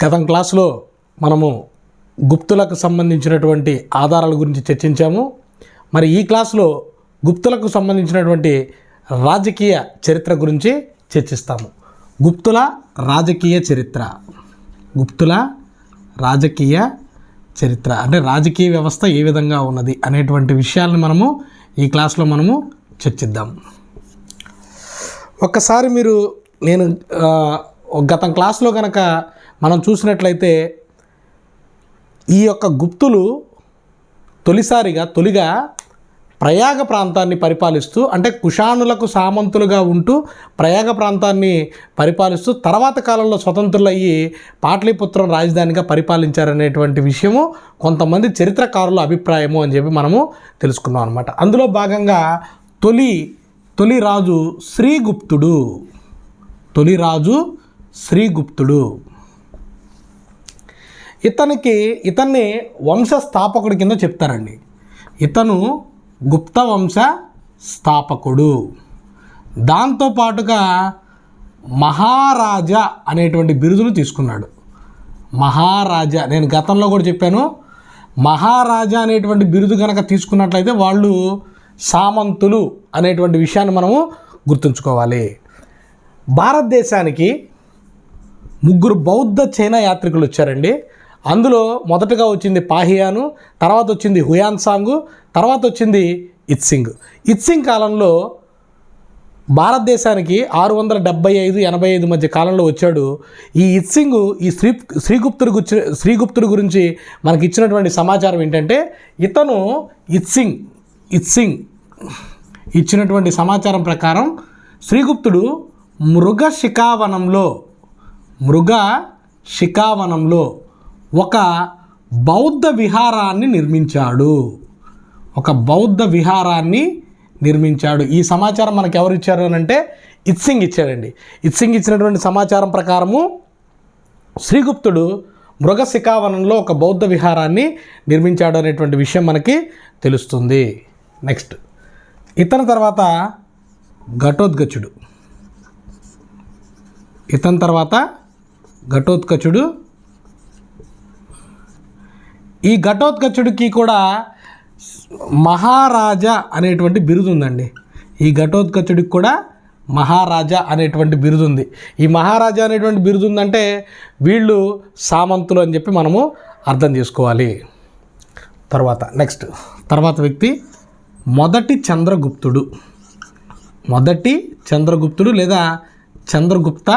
గతం క్లాసులో మనము గుప్తులకు సంబంధించినటువంటి ఆధారాల గురించి చర్చించాము. మరి ఈ క్లాసులో గుప్తులకు సంబంధించినటువంటి రాజకీయ చరిత్ర గురించి చర్చిస్తాము. గుప్తుల రాజకీయ చరిత్ర, గుప్తుల రాజకీయ చరిత్ర అంటే రాజకీయ వ్యవస్థ ఏ విధంగా ఉన్నది అనేటువంటి విషయాలను మనము ఈ క్లాస్లో మనము చర్చిద్దాం. ఒక్కసారి మీరు నేను గత క్లాస్లో కనుక మనం చూసినట్లయితే ఈ యొక్క గుప్తులు తొలిగా ప్రయాగ ప్రాంతాన్ని పరిపాలిస్తూ అంటే కుషానులకు సామంతులుగా ఉంటూ ప్రయాగ ప్రాంతాన్ని పరిపాలిస్తూ తర్వాత కాలంలో స్వతంత్రులయ్యి పాటలీపుత్రం రాజధానిగా పరిపాలించారనేటువంటి విషయము కొంతమంది చరిత్రకారుల అభిప్రాయము అని చెప్పి మనము తెలుసుకున్నాం అనమాట. అందులో భాగంగా తొలి రాజు శ్రీగుప్తుడు, తొలి రాజు శ్రీగుప్తుడు ఇతన్ని వంశస్థాపకుడి కింద చెప్తారండి. ఇతను గుప్త వంశ స్థాపకుడు. దాంతోపాటుగా మహారాజా అనేటువంటి బిరుదును తీసుకున్నాడు. మహారాజా నేను గతంలో కూడా చెప్పాను. మహారాజా అనేటువంటి బిరుదు కనుక తీసుకున్నట్లయితే వాళ్ళు సామంతులు అనేటువంటి విషయాన్ని మనము గుర్తుంచుకోవాలి. భారతదేశానికి 3 బౌద్ధ చైనా యాత్రికులు వచ్చారండి. అందులో మొదటగా వచ్చింది పాహియాను, తర్వాత వచ్చింది హుయాన్సాంగ్, తర్వాత వచ్చింది ఇత్సింగ్ కాలంలో భారతదేశానికి 675-85 మధ్య కాలంలో వచ్చాడు. ఈ ఇత్సింగ్ ఈ శ్రీగుప్తుడి గురించి మనకి ఇచ్చినటువంటి సమాచారం ఏంటంటే ఇతను ఇత్సింగ్ ఇచ్చినటువంటి సమాచారం ప్రకారం శ్రీగుప్తుడు మృగ శిఖావనంలో ఒక బౌద్ధ విహారాన్ని నిర్మించాడు. ఈ సమాచారం మనకు ఎవరు ఇచ్చారు అని అంటే ఇత్సింగ్ ఇచ్చాడండి. ఇత్సింగ్ ఇచ్చినటువంటి సమాచారం ప్రకారము శ్రీగుప్తుడు మృగ శిఖావనంలో ఒక బౌద్ధ విహారాన్ని నిర్మించాడు అనేటువంటి విషయం మనకి తెలుస్తుంది. నెక్స్ట్ ఇతని తర్వాత ఘటోత్కచుడు. ఈ ఘటోత్కచుడికి కూడా మహారాజా అనేటువంటి బిరుదు ఉందండి. ఈ ఘటోత్కచుడికి కూడా మహారాజా అనేటువంటి బిరుదు ఉంది. ఈ మహారాజా అనేటువంటి బిరుదు ఉందంటే వీళ్ళు సామంతులు అని చెప్పి మనము అర్థం చేసుకోవాలి. తర్వాత వ్యక్తి మొదటి చంద్రగుప్తుడు లేదా చంద్రగుప్త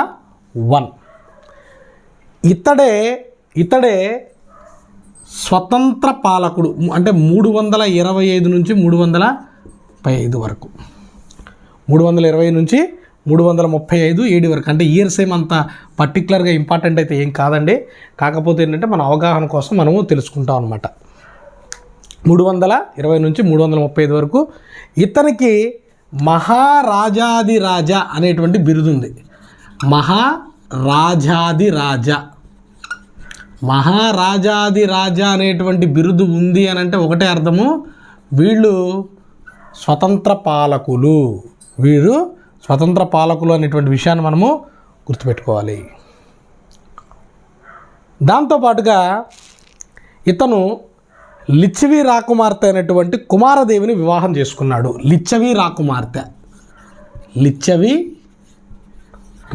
1. ఇతడే స్వతంత్ర పాలకుడు. అంటే 325 నుంచి 335 వరకు, 320 నుంచి 335 AD వరకు. అంటే ఇయర్స్ ఏమంత పర్టికులర్గా ఇంపార్టెంట్ అయితే ఏం కాదండి. కాకపోతే ఏంటంటే మన అవగాహన కోసం మనము తెలుసుకుంటాం అనమాట. 320 నుంచి 335 వరకు ఇతనికి మహారాజాదిరాజా అనేటువంటి బిరుదు ఉంది. మహారాజాదిరాజా అనేటువంటి బిరుదు ఉంది అని అంటే ఒకటే అర్థము, వీళ్ళు స్వతంత్ర పాలకులు అనేటువంటి విషయాన్ని మనము గుర్తుపెట్టుకోవాలి. దాంతోపాటుగా ఇతను లిచ్చవి రాకుమార్తె అయినటువంటి కుమారదేవిని వివాహం చేసుకున్నాడు. లిచ్చవి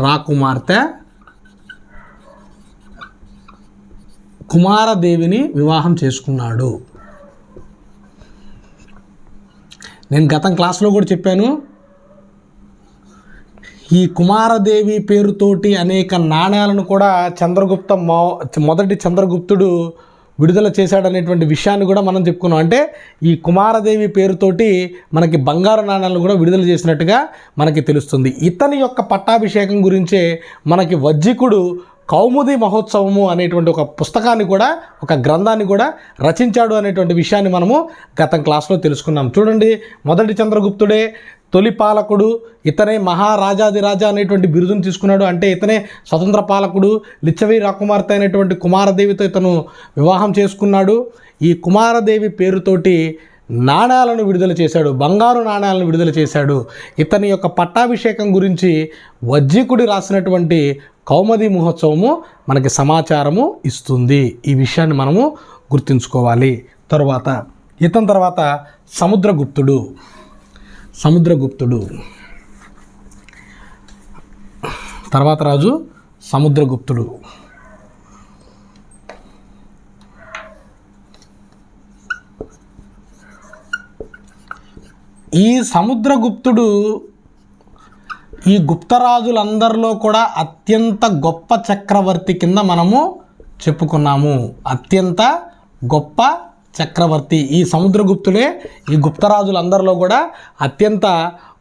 రాకుమార్తె కుమారదేవిని వివాహం చేసుకున్నాడు. నేను గతం క్లాస్లో కూడా చెప్పాను, ఈ కుమారదేవి పేరుతోటి అనేక నాణ్యాలను కూడా మొదటి చంద్రగుప్తుడు విడుదల చేశాడనేటువంటి విషయాన్ని కూడా మనం చెప్పుకున్నాం. అంటే ఈ కుమారదేవి పేరుతోటి మనకి బంగారు నాణ్యాలను కూడా విడుదల చేసినట్టుగా మనకి తెలుస్తుంది. ఇతని యొక్క పట్టాభిషేకం గురించే మనకి వజ్జికుడు కౌముది మహోత్సవము అనేటువంటి ఒక పుస్తకాన్ని కూడా, ఒక గ్రంథాన్ని కూడా రచించాడు అనేటువంటి విషయాన్ని మనము గతం క్లాస్లో తెలుసుకున్నాం. చూడండి, మొదటి చంద్రగుప్తుడే తొలి పాలకుడు, ఇతనే మహారాజాదిరాజా అనేటువంటి బిరుదును తీసుకున్నాడు. అంటే ఇతనే స్వతంత్ర పాలకుడు. లిచ్చవి రాకుమార్తె అయినటువంటి కుమారదేవితో ఇతను వివాహం చేసుకున్నాడు. ఈ కుమారదేవి పేరుతోటి నాణ్యాలను విడుదల చేశాడు, బంగారు నాణ్యాలను విడుదల చేశాడు. ఇతని యొక్క పట్టాభిషేకం గురించి వజ్జికుడి రాసినటువంటి కౌముది మహోత్సవము మనకి సమాచారము ఇస్తుంది. ఈ విషయాన్ని మనము గుర్తుంచుకోవాలి. ఇతని తర్వాత సముద్రగుప్తుడు. తర్వాత రాజు సముద్రగుప్తుడు. ఈ సముద్రగుప్తుడు ఈ గుప్తరాజులందరిలో కూడా అత్యంత గొప్ప చక్రవర్తి కింద మనము చెప్పుకున్నాము. అత్యంత గొప్ప చక్రవర్తి ఈ సముద్రగుప్తుడే ఈ గుప్తరాజులందరిలో కూడా అత్యంత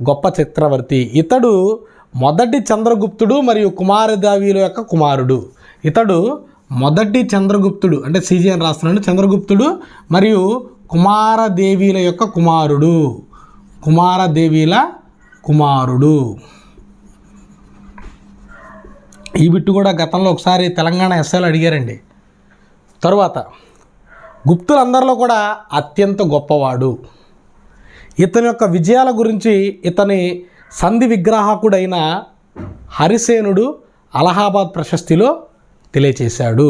గొప్ప చక్రవర్తి. ఇతడు మొదటి చంద్రగుప్తుడు మరియు కుమారదేవిల యొక్క కుమారుడు. ఇతడు మొదటి చంద్రగుప్తుడు అంటే సిజి అని రాస్తున్నాడు. చంద్రగుప్తుడు మరియు కుమారదేవిల యొక్క కుమారుడు. ఈ బిట్టు కూడా గతంలో ఒకసారి తెలంగాణ ఎస్ఐలో అడిగారండి. తరువాత గుప్తులందరిలో కూడా అత్యంత గొప్పవాడు. ఇతని యొక్క విజయాల గురించి ఇతని సంధి విగ్రాహకుడైన హరిసేనుడు అలహాబాద్ ప్రశస్తిలో తెలియచేశాడు.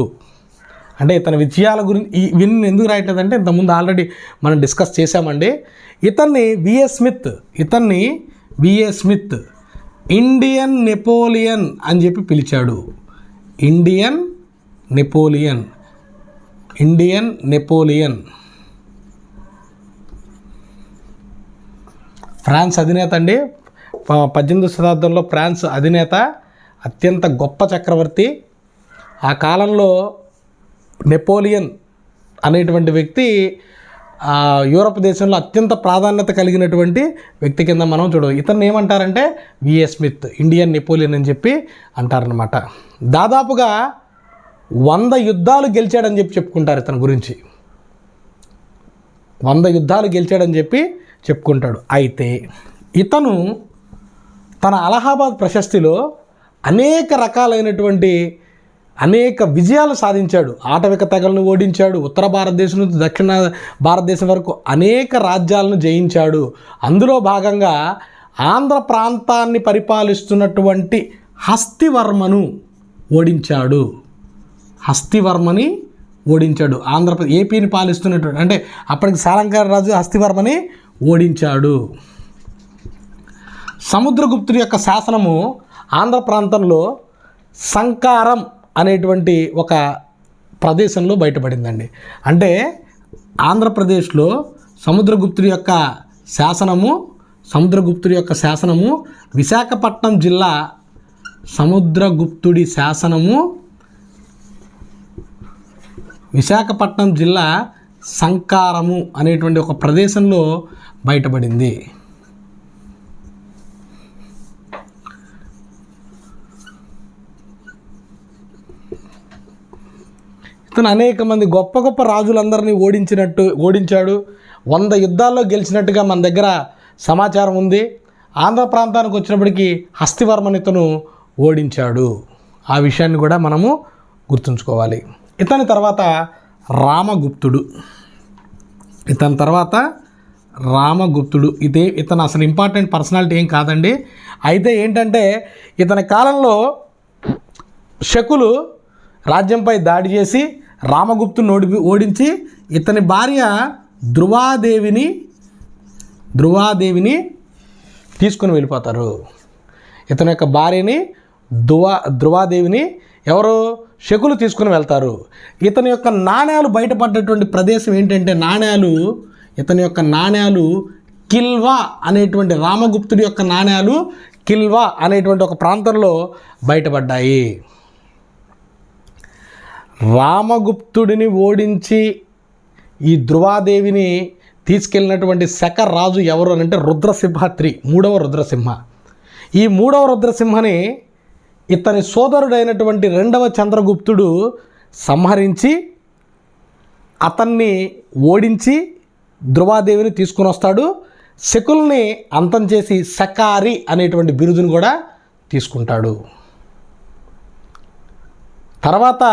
అంటే ఇతని విజయాల గురించి ఇవన్నీ ఎందుకు రాయట్లేదంటే ఇంతకుముందు ఆల్రెడీ మనం డిస్కస్ చేశామండి. ఇతన్ని విఏ స్మిత్ ఇండియన్ నెపోలియన్ అని చెప్పి పిలిచాడు. ఇండియన్ నెపోలియన్ ఫ్రాన్స్ అధినేత అండి. 18వ శతాబ్దంలో ఫ్రాన్స్ అధినేత, అత్యంత గొప్ప చక్రవర్తి. ఆ కాలంలో నెపోలియన్ అనేటువంటి వ్యక్తి యూరప్ దేశంలో అత్యంత ప్రాధాన్యత కలిగినటువంటి వ్యక్తి కింద మనం చూడవచ్చు. ఇతన్ని ఏమంటారంటే విఏ స్మిత్, ఇండియన్ నెపోలియన్ అని చెప్పి అంటారనమాట. దాదాపుగా 100 యుద్ధాలు గెలిచాడని చెప్పి చెప్పుకుంటారు ఇతని గురించి. 100 యుద్ధాలు గెలిచాడని చెప్పి చెప్పుకుంటాడు. అయితే ఇతను తన అలహాబాద్ ప్రశస్తిలో అనేక విజయాలు సాధించాడు. ఆటవిక తెగలను ఓడించాడు. ఉత్తర భారతదేశం నుంచి దక్షిణ భారతదేశం వరకు అనేక రాజ్యాలను జయించాడు. అందులో భాగంగా ఆంధ్ర ప్రాంతాన్ని పరిపాలిస్తున్నటువంటి హస్తివర్మని ఓడించాడు. ఏపీని పాలిస్తున్నటువంటి అంటే అప్పటికి సాలంకర రాజు హస్తివర్మని ఓడించాడు. సముద్రగుప్తుడి యొక్క శాసనము ఆంధ్ర ప్రాంతంలో సంకారం అనేటువంటి ఒక ప్రదేశంలో బయటపడిందండి. అంటే ఆంధ్రప్రదేశ్లో సముద్రగుప్తుడి యొక్క శాసనము విశాఖపట్నం జిల్లా విశాఖపట్నం జిల్లా సంకారము అనేటువంటి ఒక ప్రదేశంలో బయటపడింది. ఇతను అనేక మంది గొప్ప గొప్ప రాజులందరినీ ఓడించాడు. 100 యుద్ధాల్లో గెలిచినట్టుగా మన దగ్గర సమాచారం ఉంది. ఆంధ్ర ప్రాంతానికి వచ్చినప్పటికీ హస్తివర్మని ఇతను ఓడించాడు. ఆ విషయాన్ని కూడా మనము గుర్తుంచుకోవాలి. ఇతని తర్వాత రామగుప్తుడు. ఇతను అసలు ఇంపార్టెంట్ పర్సనాలిటీ ఏం కాదండి. అయితే ఏంటంటే ఇతని కాలంలో శకులు రాజ్యంపై దాడి చేసి రామగుప్తుని ఓడించి ఇతని భార్య ధృవాదేవిని తీసుకుని వెళ్ళిపోతారు. ఇతని యొక్క భార్యని ధృవాదేవిని ఎవరు శకులు తీసుకుని వెళ్తారు. ఇతని యొక్క నాణ్యాలు బయటపడ్డటువంటి ప్రదేశం ఏంటంటే ఇతని యొక్క నాణ్యాలు కిల్వా అనేటువంటి రామగుప్తుడి యొక్క నాణ్యాలు కిల్వా అనేటువంటి ఒక ప్రాంతంలో బయటపడ్డాయి. రామగుప్తుడిని ఓడించి ఈ ధృవాదేవిని తీసుకెళ్ళినటువంటి శక రాజు ఎవరు అని అంటే రుద్రసింహ 3వ రుద్రసింహ. ఈ 3వ రుద్రసింహని ఇతని సోదరుడైనటువంటి 2వ చంద్రగుప్తుడు సంహరించి అతన్ని ఓడించి ధృవాదేవిని తీసుకుని వస్తాడు. శకుల్ని అంతం చేసి శకారి అనేటువంటి బిరుదును కూడా తీసుకుంటాడు. తర్వాత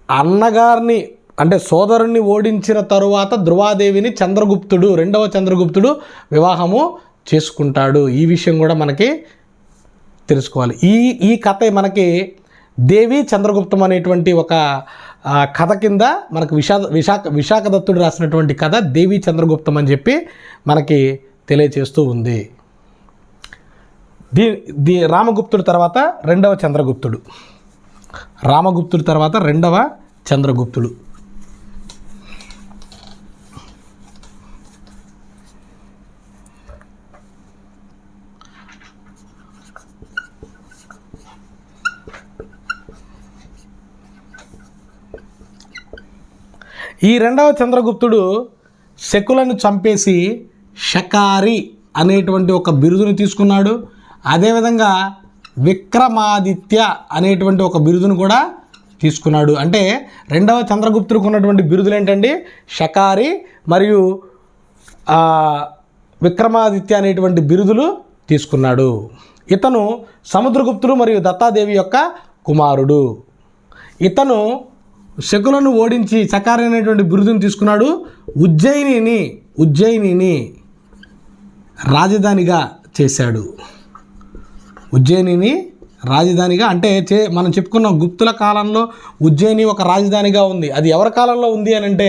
అన్నగారిని అంటే సోదరుణ్ణి ఓడించిన తరువాత ధృవాదేవిని 2వ చంద్రగుప్తుడు వివాహము చేసుకుంటాడు. ఈ విషయం కూడా మనకి తెలుసుకోవాలి. ఈ కథ మనకి దేవి చంద్రగుప్తం అనేటువంటి ఒక కథ కింద మనకు విశాఖదత్తుడు రాసినటువంటి కథ దేవి చంద్రగుప్తం అని చెప్పి మనకి తెలియచేస్తూ ఉంది. రామగుప్తుడు తర్వాత రెండవ చంద్రగుప్తుడు. రామగుప్తుడు తర్వాత రెండవ చంద్రగుప్తుడు. ఈ రెండవ చంద్రగుప్తుడు శకులను చంపేసి శకారి అనేటువంటి ఒక బిరుదును తీసుకున్నాడు. అదేవిధంగా విక్రమాదిత్య అనేటువంటి ఒక బిరుదును కూడా తీసుకున్నాడు. అంటే రెండవ చంద్రగుప్తుడికి ఉన్నటువంటి బిరుదులు ఏంటండి? శకారి మరియు విక్రమాదిత్య అనేటువంటి బిరుదులు తీసుకున్నాడు. ఇతను సముద్రగుప్తుడు మరియు దత్తాదేవి యొక్క కుమారుడు. ఇతను శకులను ఓడించి శకారి అనేటువంటి బిరుదును తీసుకున్నాడు. ఉజ్జయినిని రాజధానిగా చేశాడు. ఉజ్జయినిని రాజధానిగా అంటే మనం చెప్పుకున్నాం గుప్తుల కాలంలో ఉజ్జయిని ఒక రాజధానిగా ఉంది. అది ఎవరి కాలంలో ఉంది అని అంటే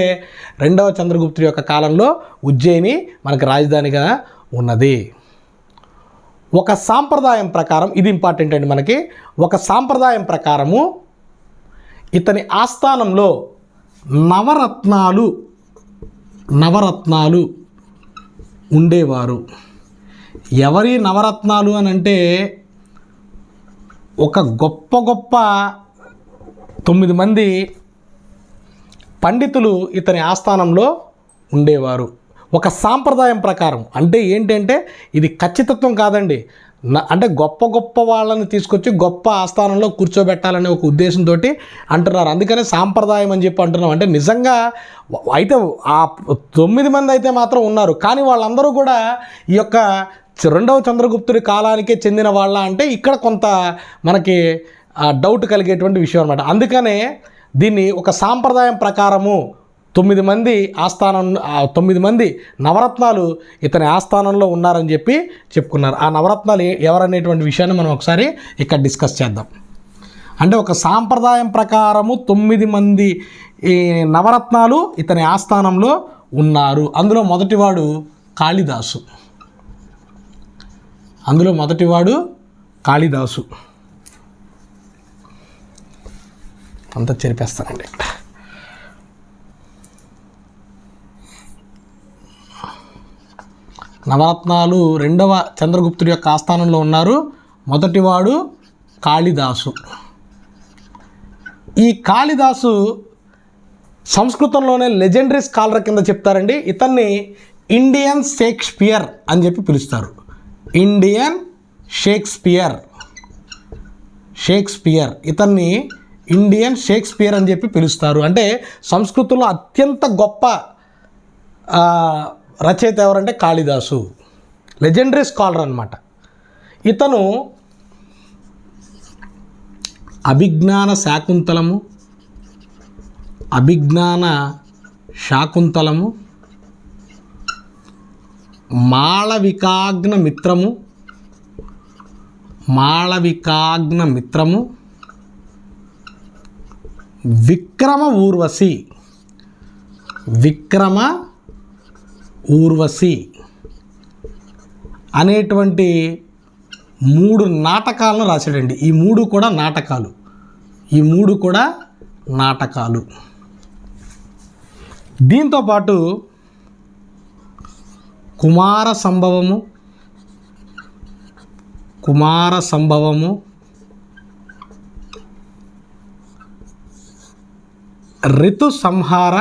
రెండవ చంద్రగుప్తుడి యొక్క కాలంలో ఉజ్జయిని మనకు రాజధానిగా ఉన్నది. ఒక సాంప్రదాయం ప్రకారం, ఇది ఇంపార్టెంట్ అండి మనకి, ఒక సాంప్రదాయం ప్రకారము ఇతని ఆస్థానంలో నవరత్నాలు ఉండేవారు. ఎవరి నవరత్నాలు అని అంటే ఒక గొప్ప 9 మంది పండితులు ఇతని ఆస్థానంలో ఉండేవారు. ఒక సాంప్రదాయం ప్రకారం అంటే ఏంటంటే ఇది ఖచ్చితత్వం కాదండి, అంటే గొప్ప వాళ్ళని తీసుకొచ్చి గొప్ప ఆస్థానంలో కూర్చోబెట్టాలనే ఒక ఉద్దేశంతో అంటున్నారు. అందుకనే సాంప్రదాయం అని చెప్పి అంటున్నాం. అంటే నిజంగా అయితే ఆ 9 మంది అయితే మాత్రం ఉన్నారు, కానీ వాళ్ళందరూ కూడా ఈ యొక్క రెండవ చంద్రగుప్తుడి కాలానికే చెందిన వాళ్ళ అంటే ఇక్కడ కొంత మనకి డౌట్ కలిగేటువంటి విషయం అనమాట. అందుకనే దీన్ని ఒక సాంప్రదాయం ప్రకారము 9 మంది 9 మంది నవరత్నాలు ఇతని ఆస్థానంలో ఉన్నారని చెప్పి చెప్పుకున్నారు. ఆ నవరత్నాలు ఎవరనేటువంటి విషయాన్ని మనం ఒకసారి ఇక్కడ డిస్కస్ చేద్దాం. అంటే ఒక సాంప్రదాయం ప్రకారము 9 మంది నవరత్నాలు ఇతని ఆస్థానంలో ఉన్నారు. అందులో మొదటివాడు కాళిదాసు. అంతా చెరిపేస్తానండి. నవరత్నాలు రెండవ చంద్రగుప్తుడి యొక్క ఆస్థానంలో ఉన్నారు. మొదటివాడు కాళిదాసు. ఈ కాళిదాసు సంస్కృతంలోనే లెజెండరీ స్కాలర్ కింద చెప్తారండి. ఇతన్ని ఇండియన్ షేక్స్పియర్ అని చెప్పి పిలుస్తారు. ఇండియన్ షేక్స్పియర్ ఇతన్ని ఇండియన్ షేక్స్పియర్ అని చెప్పి పిలుస్తారు. అంటే సంస్కృతంలో అత్యంత గొప్ప రచయిత ఎవరంటే కాళిదాసు, లెజెండరీ స్కాలర్ అన్నమాట. ఇతను అభిజ్ఞాన శాకుంతలము, మాళవికాగ్న మిత్రము, విక్రమ ఊర్వశి అనేటువంటి 3 నాటకాలను రాశాడండి. ఈ 3 కూడా నాటకాలు. దీంతోపాటు కుమార సంభవము, ఋతు సంహార,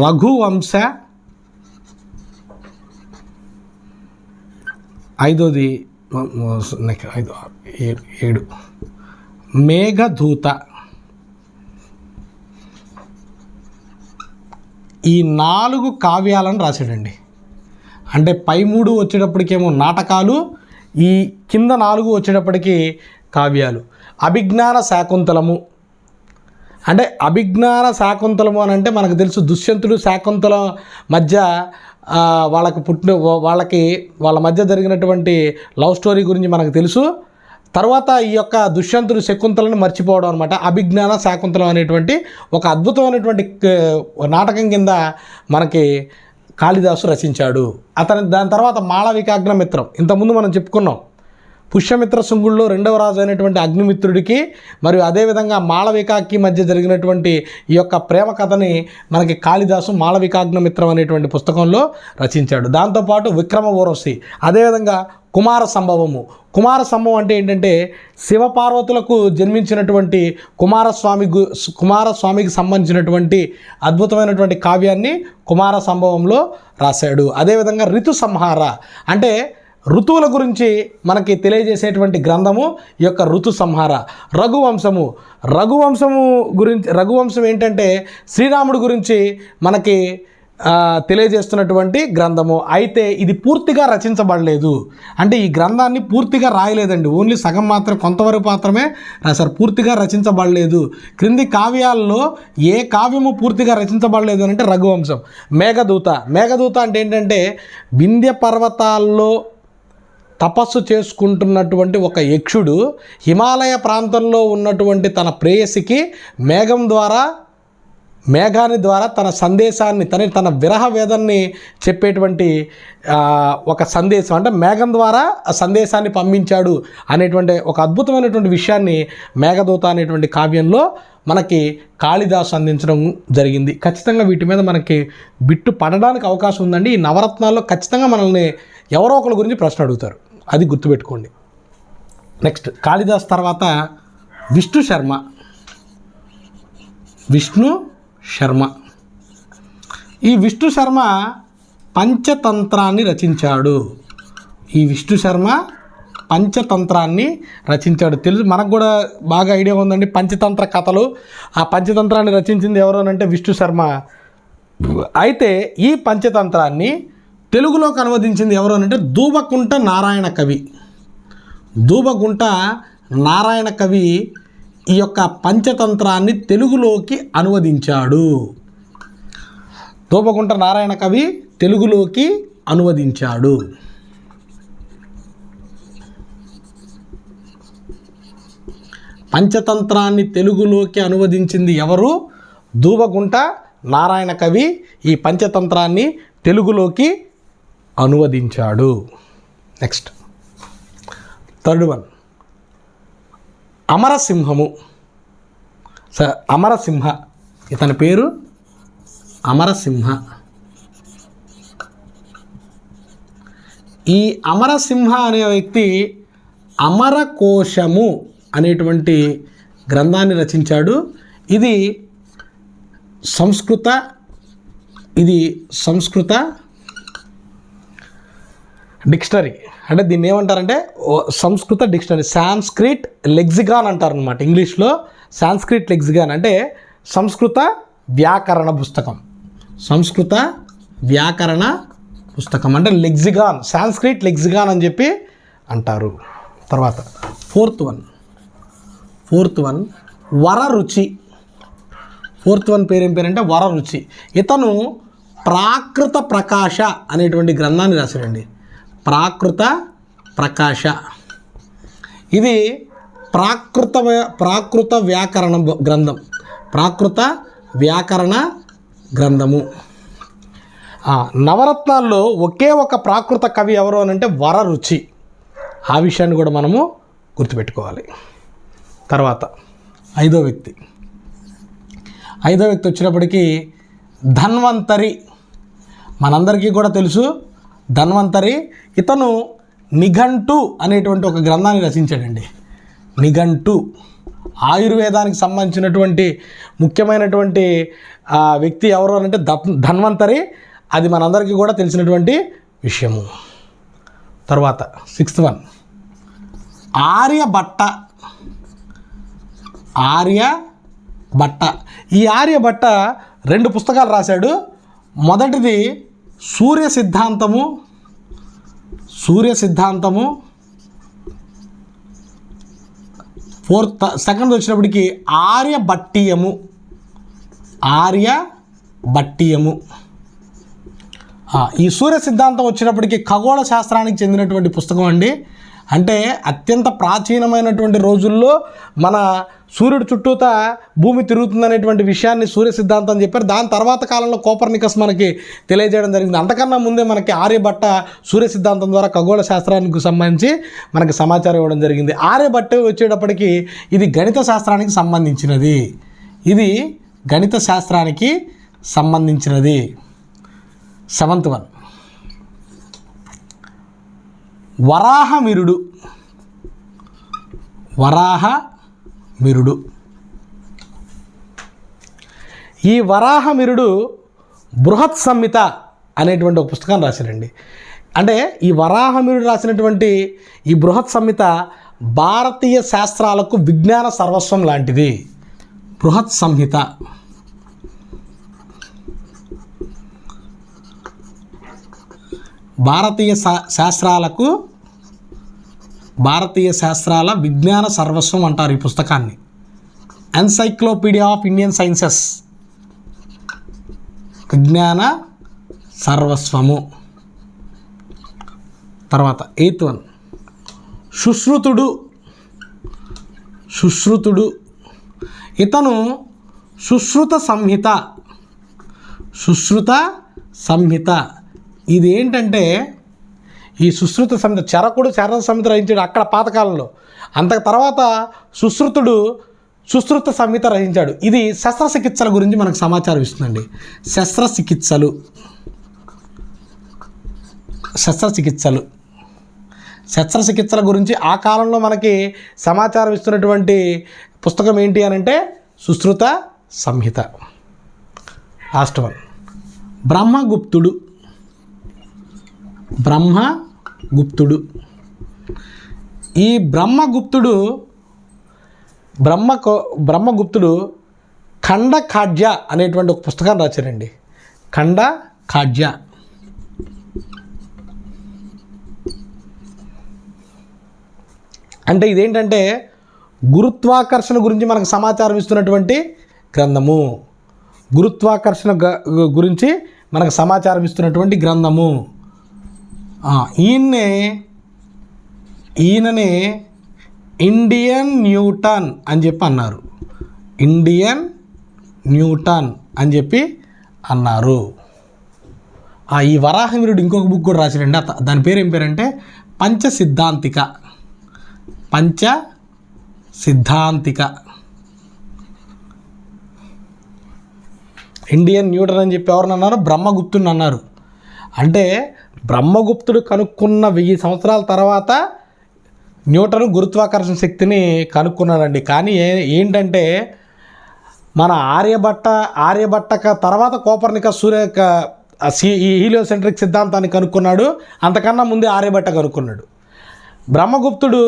రఘువంశ, 5ది 7 మేఘదూత. ఈ 4 కావ్యాలను రాశాడండి. అంటే పై 3 వచ్చేటప్పటికేమో నాటకాలు, ఈ కింద 4 వచ్చేటప్పటికి కావ్యాలు. అభిజ్ఞాన శాకుంతలము అంటే అభిజ్ఞాన శాకుంతలము అని అంటే మనకు తెలుసు దుష్యంతుడు శాకుంతల మధ్య వాళ్ళ మధ్య జరిగినటువంటి లవ్ స్టోరీ గురించి మనకు తెలుసు. తర్వాత ఈ యొక్క దుష్యంతుడు శకుంతలను మర్చిపోవడం అనమాట. అభిజ్ఞాన శాకుంతలం అనేటువంటి ఒక అద్భుతమైనటువంటి నాటకం కింద మనకి కాళిదాసు రచించాడు. దాని తర్వాత మాళవికాగ్నిమిత్రం ఇంతకుముందు మనం చెప్పుకున్నాం. పుష్యమిత్ర శృంగుల్లో రెండవ రాజు అయినటువంటి అగ్నిమిత్రుడికి మరియు అదేవిధంగా మాళవికాకి మధ్య జరిగినటువంటి ఈ యొక్క ప్రేమ కథని మనకి కాళిదాసు మాళవికాగ్నిమిత్రం అనేటువంటి పుస్తకంలో రచించాడు. దాంతోపాటు విక్రమ ఊర్వశి, అదేవిధంగా కుమార సంభవము. కుమార సంభవం అంటే ఏంటంటే శివపార్వతులకు జన్మించినటువంటి కుమారస్వామికి సంబంధించినటువంటి అద్భుతమైనటువంటి కావ్యాన్ని కుమార సంభవంలో రాశాడు. అదేవిధంగా ఋతు సంహార అంటే ఋతువుల గురించి మనకి తెలియజేసేటువంటి గ్రంథము ఈ యొక్క ఋతు సంహార. రఘువంశం ఏంటంటే శ్రీరాముడి గురించి మనకి తెలియజేస్తున్నటువంటి గ్రంథము. అయితే ఇది పూర్తిగా రచించబడలేదు, అంటే ఈ గ్రంథాన్ని పూర్తిగా రాయలేదండి, ఓన్లీ సగం మాత్రం, కొంతవరకు మాత్రమే రాశారు, పూర్తిగా రచించబడలేదు. క్రింది కావ్యాల్లో ఏ కావ్యము పూర్తిగా రచించబడలేదు అంటే రఘువంశం. మేఘదూత అంటే ఏంటంటే వింధ్య పర్వతాల్లో తపస్సు చేసుకుంటున్నటువంటి ఒక యక్షుడు హిమాలయ ప్రాంతంలో ఉన్నటువంటి తన ప్రేయసికి మేఘాని ద్వారా తన సందేశాన్ని తన విరహ వేదన్ని చెప్పేటువంటి ఒక సందేశం, అంటే మేఘం ద్వారా ఆ సందేశాన్ని పంపించాడు అనేటువంటి ఒక అద్భుతమైనటువంటి విషయాన్ని మేఘదూత అనేటువంటి కావ్యంలో మనకి కాళిదాసు అందించడం జరిగింది. ఖచ్చితంగా వీటి మీద మనకి బిట్టు పడడానికి అవకాశం ఉందండి. ఈ నవరత్నాల్లో ఖచ్చితంగా మనల్ని ఎవరో ఒకరి గురించి ప్రశ్న అడుగుతారు, అది గుర్తుపెట్టుకోండి. నెక్స్ట్ కాళిదాస్ తర్వాత విష్ణు శర్మ. ఈ విష్ణు శర్మ పంచతంత్రాన్ని రచించాడు. తెలుసు, మనకు కూడా బాగా ఐడియా ఉందండి పంచతంత్ర కథలు. ఆ పంచతంత్రాన్ని రచించింది ఎవరు అంటే విష్ణు శర్మ. అయితే ఈ పంచతంత్రాన్ని తెలుగులోకి అనువదించింది ఎవరు అంటే దూబకుంట నారాయణ కవి ఈ యొక్క పంచతంత్రాన్ని తెలుగులోకి అనువదించాడు. దూబకుంట నారాయణ కవి తెలుగులోకి అనువదించాడు. పంచతంత్రాన్ని తెలుగులోకి అనువదించింది ఎవరు? దూబకుంట నారాయణ కవి ఈ పంచతంత్రాన్ని తెలుగులోకి అనువదించాడు. Next third one Amarasimha. ఇతని పేరు అమరసింహ. ఈ అమరసింహ అనే వ్యక్తి అమరకోశము అనేటువంటి గ్రంథాన్ని రచించాడు. ఇది సంస్కృత డిక్షనరీ, అంటే దీన్ని ఏమంటారంటే సంస్కృత డిక్షనరీ, సాంస్క్రిట్ లెక్సికాన్ అంటారనమాట. ఇంగ్లీష్లో సాంస్క్రిట్ లెక్సికాన్ అంటే సంస్కృత వ్యాకరణ పుస్తకం అంటే లెక్సికాన్, సాంస్క్రిట్ లెక్సికాన్ అని చెప్పి అంటారు. తర్వాత fourth one Vararuchi. Fourth one పేరు ఏం పేరంటే వరరుచి. ఇతను ప్రాకృత ప్రకాశ అనేటువంటి గ్రంథాన్ని రాశాడండి. ప్రాకృత ప్రకాశ ఇది ప్రాకృత వ్యాకరణ గ్రంథము. నవరత్నాల్లో ఒకే ఒక ప్రాకృత కవి ఎవరు అని అంటే వరరుచి. ఆ విషయాన్ని కూడా మనము గుర్తుపెట్టుకోవాలి. తర్వాత ఐదో వ్యక్తి వచ్చినప్పటికీ ధన్వంతరి. మనందరికీ కూడా తెలుసు ధన్వంతరి. ఇతను నిఘంటు అనేటువంటి ఒక గ్రంథాన్ని రచించాడండి. నిఘంటు ఆయుర్వేదానికి సంబంధించినటువంటి ముఖ్యమైనటువంటి వ్యక్తి ఎవరు అంటే ధన్వంతరి. అది మనందరికీ కూడా తెలిసినటువంటి విషయము. తర్వాత సిక్స్త్ వన్ ఆర్యభట్ట. ఈ ఆర్యభట్ట 2 పుస్తకాలు రాశాడు. మొదటిది సూర్య సిద్ధాంతము. సెకండ్ వచ్చినప్పటికీ ఆర్యభట్టీయము. ఆర్యభట్టీయము. ఈ సూర్య సిద్ధాంతం వచ్చినప్పటికీ ఖగోళ శాస్త్రానికి చెందినటువంటి పుస్తకం అండి. అంటే అత్యంత ప్రాచీనమైనటువంటి రోజుల్లో మన సూర్యుడు చుట్టూతా భూమి తిరుగుతుందనేటువంటి విషయాన్ని సూర్య సిద్ధాంతం చెప్పారు. దాని తర్వాత కాలంలో కోపర్నికస్ మనకి తెలియజేయడం జరిగింది. అంతకన్నా ముందే మనకి ఆర్యభట్ట సూర్య సిద్ధాంతం ద్వారా ఖగోళ శాస్త్రానికి సంబంధించి మనకి సమాచారం ఇవ్వడం జరిగింది. ఆర్యభట్ట వచ్చేటప్పటికి ఇది గణిత శాస్త్రానికి సంబంధించినది. ఇది గణిత శాస్త్రానికి సంబంధించినది. 7th one వరాహమిరుడు. వరాహమిరుడు. ఈ వరాహమిరుడు బృహత్ సంహిత అనేటువంటి ఒక పుస్తకం రాశారండి. అంటే ఈ వరాహమిరుడు రాసినటువంటి ఈ బృహత్ సంహిత భారతీయ శాస్త్రాలకు విజ్ఞాన సర్వస్వం లాంటిది. బృహత్ సంహిత భారతీయ శాస్త్రాల విజ్ఞాన సర్వస్వం అంటారు ఈ పుస్తకాన్ని. ఎన్సైక్లోపీడియా ఆఫ్ ఇండియన్ సైన్సెస్, విజ్ఞాన సర్వస్వము. తర్వాత 8th one సుశ్రుతుడు. ఇతను సుశ్రుత సంహిత. ఇది ఏంటంటే ఈ సుశ్రుత సంహిత చరకుడు చరణ సంహిత రచించాడు అక్కడ పాతకాలంలో. అంత తర్వాత సుశ్రుత సంహిత రచించాడు. ఇది శస్త్రచికిత్సల గురించి మనకు సమాచారం ఇస్తుందండి. శస్త్రచికిత్సల గురించి ఆ కాలంలో మనకి సమాచారం ఇస్తున్నటువంటి పుస్తకం ఏంటి అని అంటే సుశ్రుత సంహిత. లాస్ట్ వన్ బ్రహ్మగుప్తుడు. ఈ బ్రహ్మగుప్తుడు ఖండకాఢ్య అనేటువంటి ఒక పుస్తకాన్ని రాశారండి. ఖండకాఢ్య. అంటే ఇదేంటంటే గురుత్వాకర్షణ గురించి మనకు సమాచారం ఇస్తున్నటువంటి గ్రంథము. గురుత్వాకర్షణ గురించి మనకు సమాచారం ఇస్తున్నటువంటి గ్రంథము. ఈయననే ఇండియన్ న్యూటన్ అని చెప్పి అన్నారు. ఈ వరాహమిరుడు ఇంకొక బుక్ కూడా రాశాడండి. దాని పేరు ఏం పేరంటే పంచసిద్ధాంతిక. ఇండియన్ న్యూటన్ అని చెప్పి ఎవరిని అన్నారు? బ్రహ్మగుప్తుని అన్నారు. అంటే బ్రహ్మగుప్తుడు కనుక్కున్న 1000 సంవత్సరాల తర్వాత న్యూటన్ గురుత్వాకర్షణ శక్తిని కనుక్కున్నాడండి. కానీ ఏంటంటే మన ఆర్యభట్ట తర్వాత కోపర్నికస్ హీలియోసెంట్రిక్ సిద్ధాంతాన్ని కనుక్కున్నాడు. అంతకన్నా ముందే ఆర్యభట్ట కనుక్కున్నాడు. బ్రహ్మగుప్తుడు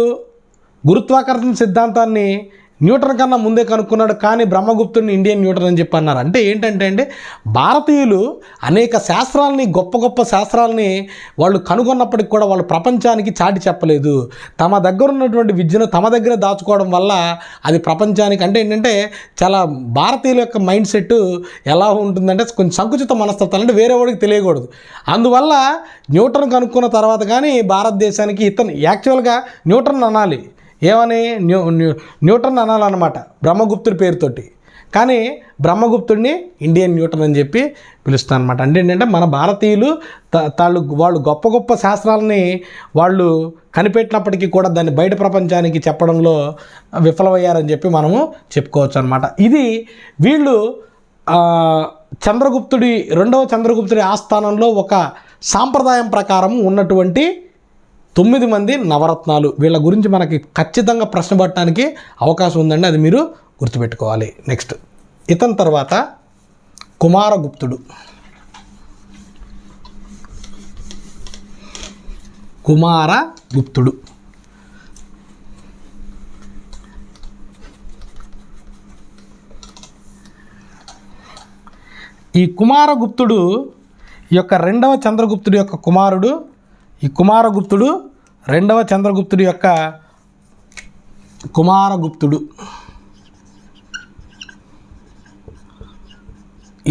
గురుత్వాకర్షణ సిద్ధాంతాన్ని న్యూటన్ కన్నా ముందే కనుక్కున్నాడు. కానీ బ్రహ్మగుప్తుడిని ఇండియన్ న్యూటన్ అని చెప్పి అన్నారు. అంటే ఏంటంటే అండి భారతీయులు అనేక శాస్త్రాలని గొప్ప శాస్త్రాలని వాళ్ళు కనుగొన్నప్పటికి కూడా వాళ్ళు ప్రపంచానికి చాటి చెప్పలేదు. తమ దగ్గర ఉన్నటువంటి విద్యను తమ దగ్గరే దాచుకోవడం వల్ల అది ప్రపంచానికి అంటే ఏంటంటే చాలా భారతీయుల యొక్క మైండ్ సెట్ ఎలా ఉంటుందంటే కొంచెం సంకుచిత మనస్తత్వం, అంటే వేరే వాడికి తెలియకూడదు. అందువల్ల న్యూటన్ కనుక్కున్న తర్వాత కానీ భారతదేశానికి ఇతను యాక్చువల్గా న్యూటన్ అనాలి. ఏమని? న్యూటన్ అనాలన్నమాట బ్రహ్మగుప్తుడి పేరుతోటి. కానీ బ్రహ్మగుప్తుడిని ఇండియన్ న్యూటన్ అని చెప్పి పిలుస్తాను అనమాట. అంటే ఏంటంటే మన భారతీయులు వాళ్ళు గొప్ప శాస్త్రాలని వాళ్ళు కనిపెట్టినప్పటికీ కూడా దాన్ని బయట ప్రపంచానికి చెప్పడంలో విఫలమయ్యారని చెప్పి మనము చెప్పుకోవచ్చు అనమాట. ఇది వీళ్ళు రెండవ చంద్రగుప్తుడి ఆస్థానంలో ఒక సాంప్రదాయం ప్రకారం ఉన్నటువంటి 9 మంది నవరత్నాలు. వీళ్ళ గురించి మనకి ఖచ్చితంగా ప్రశ్న పడటానికి అవకాశం ఉందండి, అది మీరు గుర్తుపెట్టుకోవాలి. నెక్స్ట్ ఇతని తర్వాత కుమారగుప్తుడు. ఈ కుమారగుప్తుడు యొక్క రెండవ చంద్రగుప్తుడి యొక్క కుమారుడు. ఈ కుమారగుప్తుడు రెండవ చంద్రగుప్తుడి యొక్క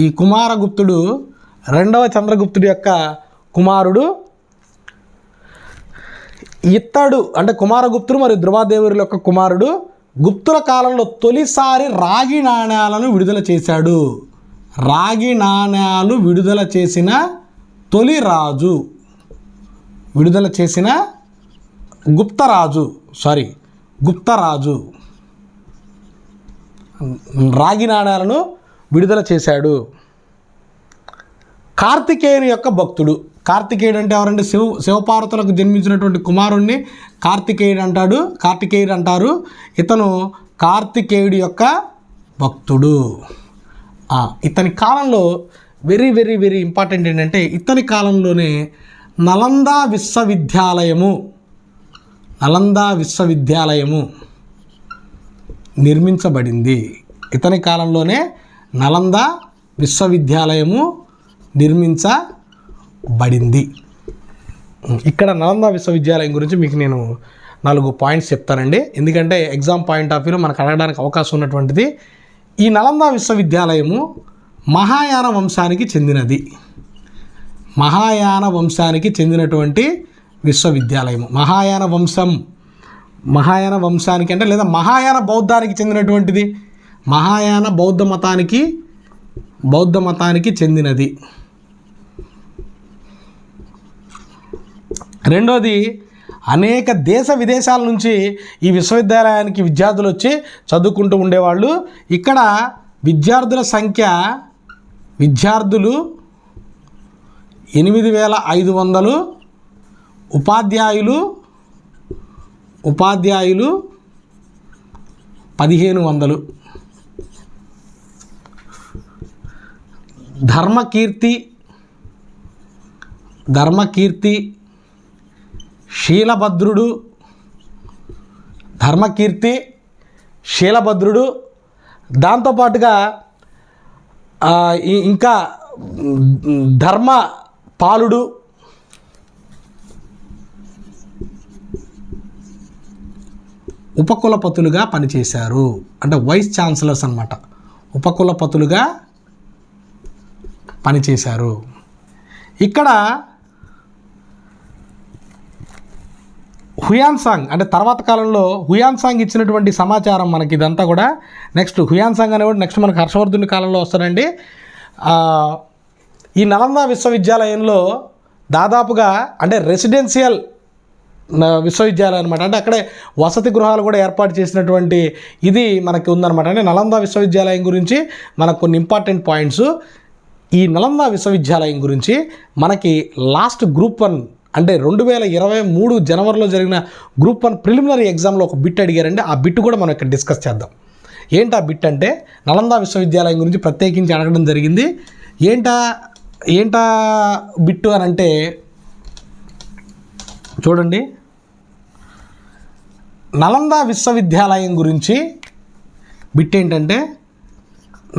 ఈ కుమారగుప్తుడు రెండవ చంద్రగుప్తుడి యొక్క కుమారుడు. ఇత్తడు అంటే కుమారగుప్తుడు మరియు ధ్రువదేవుల యొక్క కుమారుడు గుప్తుల కాలంలో తొలిసారి రాగి నాణ్యాలను విడుదల చేశాడు. రాగి నాణ్యాలు విడుదల చేసిన తొలి రాజు, విడుదల చేసిన గుప్తరాజు రాగి నాణ్యాలను విడుదల చేశాడు. కార్తికేయుని యొక్క భక్తుడు. కార్తికేయుడు అంటే ఎవరంటే శివపార్వతులకు జన్మించినటువంటి కుమారుణ్ణి కార్తికేయుడు అంటారు. ఇతను కార్తికేయుడి యొక్క భక్తుడు. ఇతని కాలంలో వెరీ వెరీ వెరీ ఇంపార్టెంట్ ఏంటంటే ఇతని కాలంలోనే నలందా విశ్వవిద్యాలయము నిర్మించబడింది. ఇతని కాలంలోనే నలందా విశ్వవిద్యాలయము నిర్మించబడింది. ఇక్కడ నలందా విశ్వవిద్యాలయం గురించి మీకు నేను 4 పాయింట్స్ చెప్తానండి, ఎందుకంటే ఎగ్జామ్ పాయింట్ ఆఫ్ వ్యూలో మనకు అడగడానికి అవకాశం ఉన్నటువంటిది. ఈ నలందా విశ్వవిద్యాలయము మహాయాన వంశానికి చెందినటువంటి విశ్వవిద్యాలయము. మహాయాన వంశానికి అంటే లేదా మహాయాన బౌద్ధానికి చెందినటువంటిది. మహాయాన బౌద్ధ మతానికి చెందినది. రెండోది, అనేక దేశ విదేశాల నుంచి ఈ విశ్వవిద్యాలయానికి విద్యార్థులు వచ్చి చదువుకుంటూ ఉండేవాళ్ళు. ఇక్కడ విద్యార్థులు 8,500, ఉపాధ్యాయులు 1,500. ధర్మకీర్తి శీలభద్రుడు దాంతోపాటుగా ఇంకా ధర్మపాలుడు, ఉపకులపతులుగా పనిచేశారు. అంటే వైస్ ఛాన్సలర్స్ అన్నమాట, ఉపకులపతులుగా పనిచేశారు. ఇక్కడ హుయాన్సాంగ్ అంటే తర్వాత కాలంలో హుయాన్సాంగ్ ఇచ్చినటువంటి సమాచారం మనకి ఇదంతా కూడా. నెక్స్ట్ హుయాన్సాంగ్ అనేవాడు నెక్స్ట్ మనకు హర్షవర్ధుని కాలంలో వస్తాడండి. ఈ నలందా విశ్వవిద్యాలయంలో దాదాపుగా అంటే రెసిడెన్షియల్ విశ్వవిద్యాలయం అనమాట, అంటే అక్కడే వసతి గృహాలు కూడా ఏర్పాటు చేసినటువంటి ఇది మనకి ఉందన్నమాట. అంటే నలందా విశ్వవిద్యాలయం గురించి మనకు కొన్ని ఇంపార్టెంట్ పాయింట్స్. ఈ నలందా విశ్వవిద్యాలయం గురించి మనకి లాస్ట్ గ్రూప్ 1 అంటే 2023 జనవరిలో జరిగిన గ్రూప్ 1 ప్రిలిమినరీ ఎగ్జామ్లో ఒక బిట్ అడిగారండి. ఆ బిట్ కూడా మనం ఇక్కడ డిస్కస్ చేద్దాం. ఏంటి ఆ బిట్ అంటే నలందా విశ్వవిద్యాలయం గురించి ప్రత్యేకించి అడగడం జరిగింది. ఏంటా బిట్టు అని అంటే చూడండి, నలందా విశ్వవిద్యాలయం గురించి బిట్ ఏంటంటే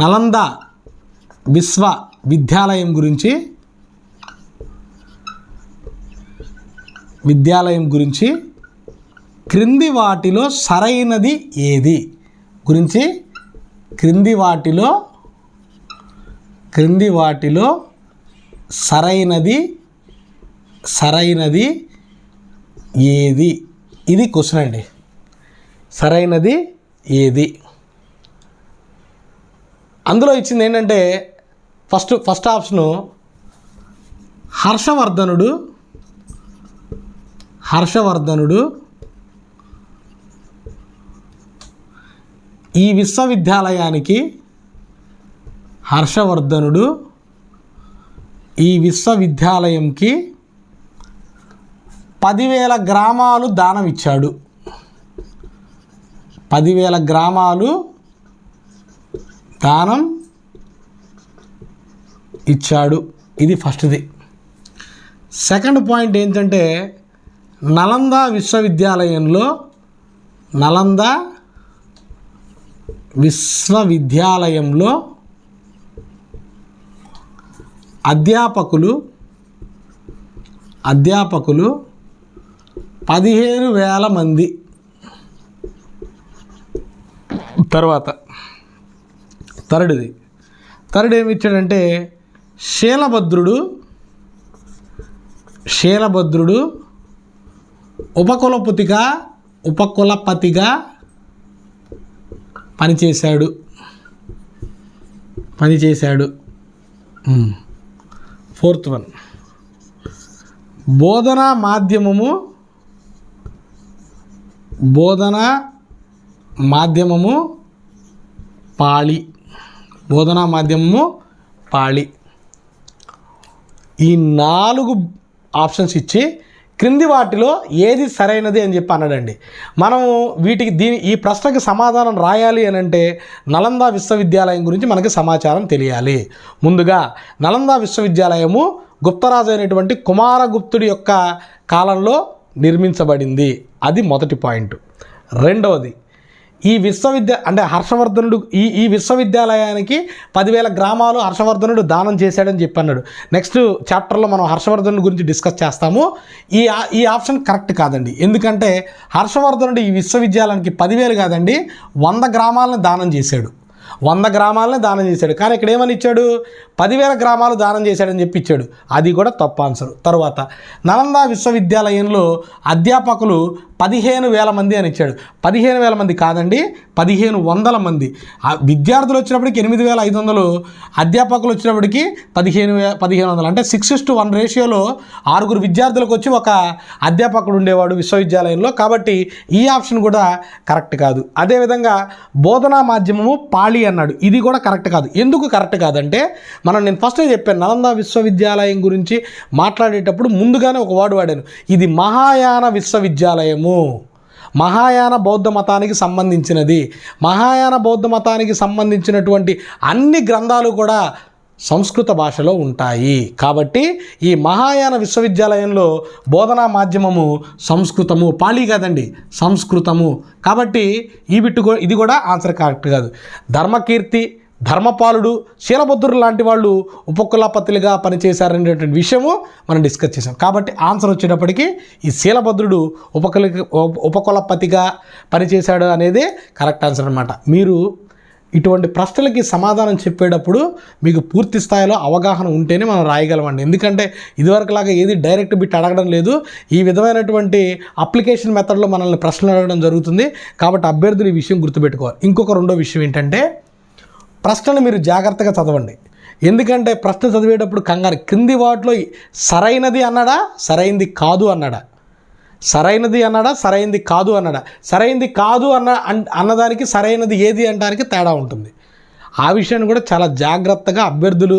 నలందా విశ్వవిద్యాలయం గురించి క్రింది వాటిలో సరైనది ఏది గురించి క్రింది వాటిలో సరైనది ఏది, ఇది క్వశ్చన్ అండి. సరైనది ఏది అందులో ఇచ్చింది ఏంటంటే ఫస్ట్ ఆప్షను హర్షవర్ధనుడు ఈ విశ్వవిద్యాలయానికి 10,000 గ్రామాలు దానం ఇచ్చాడు. 10,000 గ్రామాలు దానం ఇచ్చాడు. ఇది ఫస్ట్ది. సెకండ్ పాయింట్ ఏంటంటే నలందా విశ్వవిద్యాలయంలో అధ్యాపకులు 15,000 మంది. తర్వాత థర్డ్ది థర్డ్ ఏమి ఇచ్చాడంటే శీలభద్రుడు ఉపకులపతిగా పనిచేశాడు. ఫోర్త్ వన్, బోధనా మాధ్యమము పాళి. ఈ 4 ఆప్షన్స్ ఇచ్చి క్రింది వాటిలో ఏది సరైనది అని చెప్పి అన్నాడండి. మనము ఈ ప్రశ్నకి సమాధానం రాయాలి అని అంటే నలంద విశ్వవిద్యాలయం గురించి మనకి సమాచారం తెలియాలి. ముందుగా నలంద విశ్వవిద్యాలయము గుప్తరాజు అయినటువంటి కుమారగుప్తుడి యొక్క కాలంలో నిర్మించబడింది. అది మొదటి పాయింట్. రెండవది, ఈ హర్షవర్ధనుడు ఈ విశ్వవిద్యాలయానికి 10,000 గ్రామాలు హర్షవర్ధనుడు దానం చేశాడని చెప్పి అన్నాడు. నెక్స్ట్ చాప్టర్లో మనం హర్షవర్ధనుడి గురించి డిస్కస్ చేస్తాము. ఈ ఆప్షన్ కరెక్ట్ కాదండి. ఎందుకంటే హర్షవర్ధనుడు ఈ విశ్వవిద్యాలయానికి 10,000 కాదండి 100 గ్రామాలను దానం చేశాడు. 100 గ్రామాలనే దానం చేశాడు. కానీ ఇక్కడ ఏమని ఇచ్చాడు? 10,000 గ్రామాలు దానం చేశాడని చెప్పి ఇచ్చాడు. అది కూడా తప్పు ఆన్సర్. తర్వాత నలంద విశ్వవిద్యాలయంలో అధ్యాపకులు 15,000 మంది అని ఇచ్చాడు. 15,000 మంది కాదండి, 1,500 మంది. విద్యార్థులు వచ్చినప్పటికి 8,500, అధ్యాపకులు వచ్చినప్పటికి 1,500. అంటే 6:1 రేషియోలో 6 విద్యార్థులకు వచ్చి ఒక అధ్యాపకుడు ఉండేవాడు విశ్వవిద్యాలయంలో. కాబట్టి ఈ ఆప్షన్ కూడా కరెక్ట్ కాదు. అదేవిధంగా బోధనా మాధ్యమము పాళి అన్నాడు. ఇది కూడా కరెక్ట్ కాదు. ఎందుకు కరెక్ట్ కాదంటే నేను ఫస్టే చెప్పాను, నలంద విశ్వవిద్యాలయం గురించి మాట్లాడేటప్పుడు ముందుగానే ఒక వర్డ్ వాడాను. ఇది మహాయాన విశ్వవిద్యాలయము, మహాయాన బౌద్ధ మతానికి సంబంధించినది. మహాయాన బౌద్ధ మతానికి సంబంధించినటువంటి అన్ని గ్రంథాలు కూడా సంస్కృత భాషలో ఉంటాయి. కాబట్టి ఈ మహాయాన విశ్వవిద్యాలయంలో బోధనా మాధ్యమము సంస్కృతము, పాళీ కాదండి సంస్కృతము. కాబట్టి ఇది కూడా ఆన్సర్ కరెక్ట్ కాదు. ధర్మకీర్తి, ధర్మపాలుడు, శీలభద్రుడు లాంటి వాళ్ళు ఉపకులపతులుగా పనిచేశారనేటువంటి విషయము మనం డిస్కస్ చేసాం. కాబట్టి ఆన్సర్ వచ్చేటప్పటికి ఈ శీలభద్రుడు ఉపకులపతిగా పనిచేశాడు అనేది కరెక్ట్ ఆన్సర్ అనమాట. మీరు ఇటువంటి ప్రశ్నలకి సమాధానం చెప్పేటప్పుడు మీకు పూర్తి స్థాయిలో అవగాహన ఉంటేనే మనం రాయగలమండి. ఎందుకంటే ఇదివరకులాగా ఏది డైరెక్ట్ బిట్ అడగడం లేదు. ఈ విధమైనటువంటి అప్లికేషన్ మెథడ్లో మనల్ని ప్రశ్నలు అడగడం జరుగుతుంది. కాబట్టి అభ్యర్థులు ఈ విషయం గుర్తుపెట్టుకోవాలి. ఇంకొక రెండో విషయం ఏంటంటే, ప్రశ్నను మీరు జాగ్రత్తగా చదవండి. ఎందుకంటే ప్రశ్న చదివేటప్పుడు కంగారు, క్రింది వాటిలో సరైనది అన్నాడా, సరైంది కాదు అన్నాడా, సరైనది అన్నాడా, సరైంది కాదు అన్నాడా. సరైంది కాదు అన్నదానికి సరైనది ఏది అనడానికి తేడా ఉంటుంది. ఆ విషయాన్ని కూడా చాలా జాగ్రత్తగా అభ్యర్థులు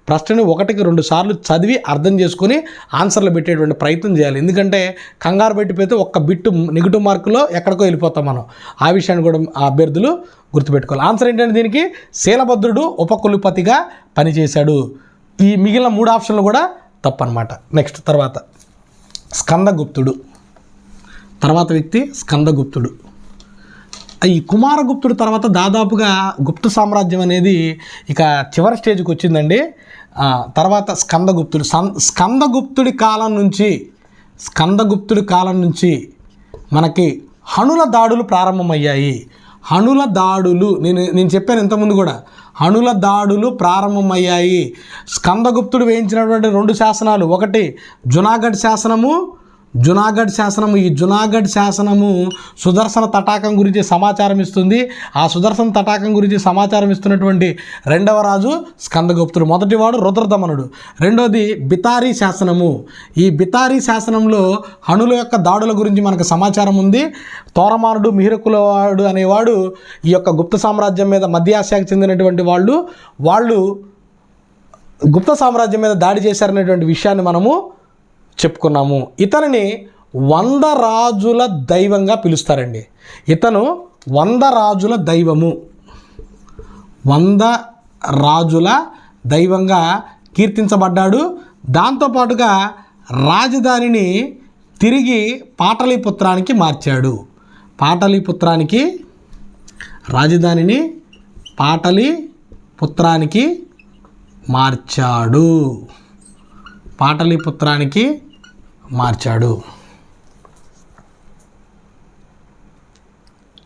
ప్రశ్నని 1-2 సార్లు చదివి అర్థం చేసుకొని ఆన్సర్లు పెట్టేటువంటి ప్రయత్నం చేయాలి. ఎందుకంటే కంగారు పెట్టిపోతే ఒక్క బిట్టు నెగిటివ్ మార్కులో ఎక్కడికో వెళ్ళిపోతాం మనం. ఆ విషయాన్ని కూడా ఆ అభ్యర్థులు గుర్తుపెట్టుకోవాలి. ఆన్సర్ ఏంటంటే దీనికి శీలభద్రుడు ఉపకులపతిగా పనిచేశాడు. ఈ మిగిలిన 3 ఆప్షన్లు కూడా తప్పనమాట. నెక్స్ట్ తర్వాత స్కందగుప్తుడు. తర్వాత వ్యక్తి స్కందగుప్తుడు. ఈ కుమారగుప్తుడు తర్వాత దాదాపుగా గుప్త సామ్రాజ్యం అనేది ఇక చివరి స్టేజ్కి వచ్చిందండి. తర్వాత స్కందగుప్తుడు. స్కందగుప్తుడి కాలం నుంచి మనకి హణుల దాడులు ప్రారంభమయ్యాయి. హణుల దాడులు నేను చెప్పాను ఇంతకుముందు కూడా, హణుల దాడులు ప్రారంభమయ్యాయి. స్కందగుప్తుడు వేయించినటువంటి 2 శాసనాలు, ఒకటి జునాగఢ్ శాసనము. ఈ జునాగఢ్ శాసనము సుదర్శన తటాకం గురించి సమాచారం ఇస్తుంది. ఆ సుదర్శన తటాకం గురించి సమాచారం ఇస్తున్నటువంటి రెండవ రాజు స్కందగుప్తుడు. మొదటివాడు రుద్రదమనుడు. రెండోది బితారీ శాసనము. ఈ బితారీ శాసనంలో హణుల యొక్క దాడుల గురించి మనకు సమాచారం ఉంది. తోరమానుడు, మిహిరకులవాడు అనేవాడు ఈ యొక్క గుప్త సామ్రాజ్యం మీద, మధ్య ఆసియాకు చెందినటువంటి వాళ్ళు గుప్త సామ్రాజ్యం మీద దాడి చేశారనేటువంటి విషయాన్ని మనము చెప్పుకున్నాము. ఇతనిని 100 రాజుల దైవంగా పిలుస్తారండి. ఇతను 100 రాజుల దైవము, 100 రాజుల దైవంగా కీర్తించబడ్డాడు. దాంతోపాటుగా రాజధానిని తిరిగి పాటలీపుత్రానికి మార్చాడు. రాజధానిని పాటలీపుత్రానికి మార్చాడు.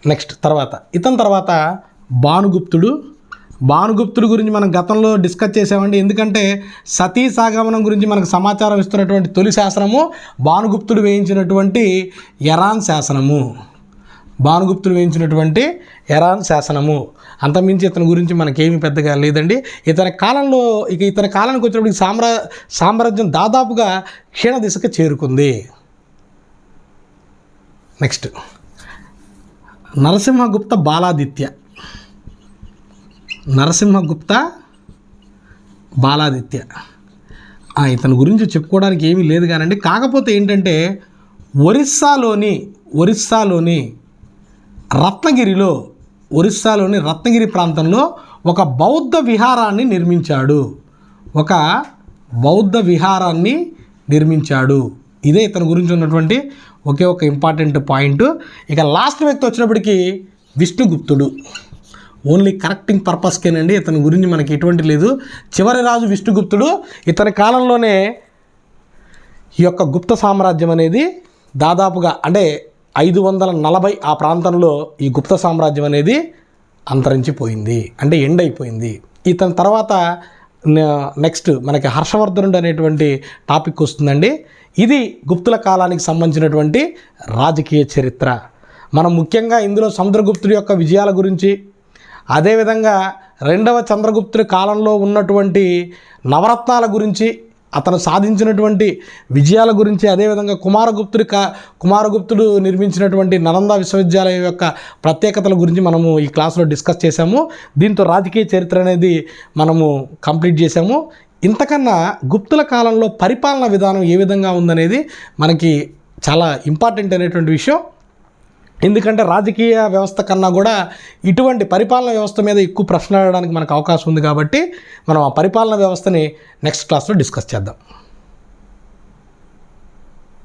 నెక్స్ట్ ఇతని తర్వాత భానుగుప్తుడు. భానుగుప్తుడి గురించి మనం గతంలో డిస్కస్ చేసామండి. ఎందుకంటే సతీ సాగమనం గురించి మనకు సమాచారం ఇస్తున్నటువంటి తొలి శాసనము భానుగుప్తుడు వేయించినటువంటి ఎరాన్ శాసనము. భానుగుప్తుడు వేయించినటువంటి ఎరాన్ శాసనము. అంతమించి ఇతని గురించి మనకేమీ పెద్దగా లేదండి. ఇతని కాలానికి వచ్చినప్పటికి సామ్రాజ్యం దాదాపుగా క్షీణ దిశకు చేరుకుంది. నెక్స్ట్ నరసింహగుప్త బాలాదిత్య. ఇతని గురించి చెప్పుకోవడానికి ఏమీ లేదు కానండి. కాకపోతే ఏంటంటే ఒరిస్సాలోని రత్నగిరి ప్రాంతంలో ఒక బౌద్ధ విహారాన్ని నిర్మించాడు. ఇదే ఇతని గురించి ఉన్నటువంటి ఒకే ఒక ఇంపార్టెంట్ పాయింట్. ఇక లాస్ట్ వ్యక్తి వచ్చినప్పటికీ విష్ణుగుప్తుడు. ఓన్లీ కరెక్టింగ్ పర్పస్కేనండి, ఇతని గురించి మనకి ఎటువంటి లేదు. చివరి రాజు విష్ణుగుప్తుడు. ఇతని కాలంలోనే ఈ యొక్క గుప్త సామ్రాజ్యం అనేది దాదాపుగా అంటే 540 ఆ ప్రాంతంలో ఈ గుప్త సామ్రాజ్యం అనేది అంతరించిపోయింది, అంటే ఎండ్ అయిపోయింది. ఇతని తర్వాత నెక్స్ట్ మనకి హర్షవర్ధనుడు అనేటువంటి టాపిక్ వస్తుందండి. ఇది గుప్తుల కాలానికి సంబంధించినటువంటి రాజకీయ చరిత్ర. మనం ముఖ్యంగా ఇందులో సముద్రగుప్తుడి యొక్క విజయాల గురించి, అదేవిధంగా రెండవ చంద్రగుప్తుడి కాలంలో ఉన్నటువంటి నవరత్నాల గురించి, అతను సాధించినటువంటి విజయాల గురించి, అదేవిధంగా కుమారగుప్తుడు నిర్మించినటువంటి నలంద విశ్వవిద్యాలయం యొక్క ప్రత్యేకతల గురించి మనము ఈ క్లాస్లో డిస్కస్ చేశాము. దీంతో రాజకీయ చరిత్ర అనేది మనము కంప్లీట్ చేశాము. ఇంతకన్నా గుప్తుల కాలంలో పరిపాలన విధానం ఏ విధంగా ఉందనేది మనకి చాలా ఇంపార్టెంట్ అనేటువంటి విషయం. ఎందుకంటే రాజకీయ వ్యవస్థ కన్నా కూడా ఇటువంటి పరిపాలన వ్యవస్థ మీద ఎక్కువ ప్రశ్నలు అడగడానికి మనకు అవకాశం ఉంది. కాబట్టి మనం ఆ పరిపాలన వ్యవస్థని నెక్స్ట్ క్లాస్లో డిస్కస్ చేద్దాం.